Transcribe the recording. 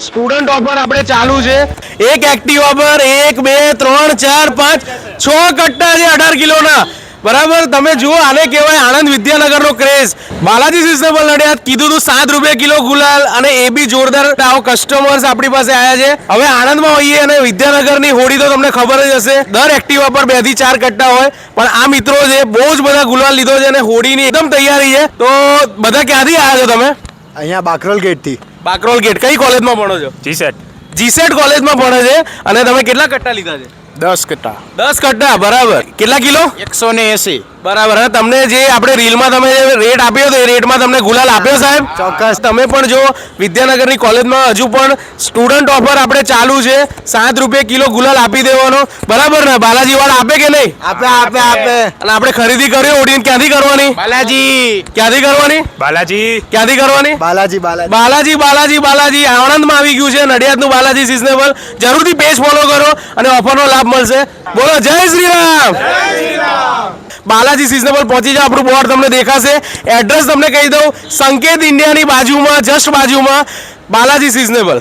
Student offer આપણે ચાલુ છે. એક એક્ટિવા પર 1 2 3 4 5 6 કટ્ટા છે 18 કિલોના. બરાબર, તમે જુઓ, આને કહેવાય આણંદ વિદ્યાનગરનો ક્રેઝ. બાલાજી સિઝનેબલ નડિયાદ કીધું તું 7 રૂપિયા કિલો ગુલાલ, અને એ બી જોરદાર. આવો કસ્ટમર્સ આપણી પાસે આવ્યા છે. હવે આણંદમાં હોઈએ અને વિદ્યાનગરની હોળી તો તમને ખબર જ હશે, દર એક્ટિવા પર 2 થી 4 કટ્ટા હોય. પણ આ મિત્રો છે, બહુ જ બધા ગુલાલ લીધો છે અને હોળીની એકદમ તૈયારી છે. તો બધા ક્યાંથી આવ્યા છો તમે? અહીંયા બાકરોલ ગેટથી. બાકરોલ ગેટ. કઈ કોલેજમાં ભણો છો? જીસેટ કોલેજમાં ભણે છે. અને તમે કેટલા કટ્ટા લીધા છે? 10 કટ્ટા. 10 કટ્ટા. બરાબર. કેટલા કિલો? 180. બરાબર. અને તમને જે આપણે રીલમાં તમે જે રેટ આપ્યો તો એ રેટમાં તમને ગુલાલ આપ્યો સાહેબ? ચોક્કસ. તમે પણ જો વિદ્યાનગરની કોલેજમાં હજુ પણ સ્ટુડન્ટ ઓફર આપણે ચાલુ છે. 7 રૂપિયા કિલો ગુલાલ આપી દેવાનો. બરાબર ને? બાલાજી વાળા આપે કે નહીં? આપે આપે આપે. અને આપણે ખરીદી કરી હોડી ક્યાંથી કરવાની? બાલાજી. ક્યાંથી કરવાની? ક્યાંથી કરવાની? બાલાજી બાલાજી. બાલાજી બાલાજી બાલાજી આણંદમાં આવી ગયું છે. નડિયાદનું બાલાજી સિઝનેબલ. જરૂરથી પેજ ફોલો કરો અને ઓફરનો લાભ મળશે. બોલો જય શ્રી રામ. બાલાજી સિઝનેબલ પહોંચી જાઓ. આપણું બોર્ડ તમને દેખાશે. એડ્રેસ તમને કહી દઉં, સંકેત ઇન્ડિયાની બાજુમાં, જસ્ટ બાજુમાં બાલાજી સિઝનેબલ.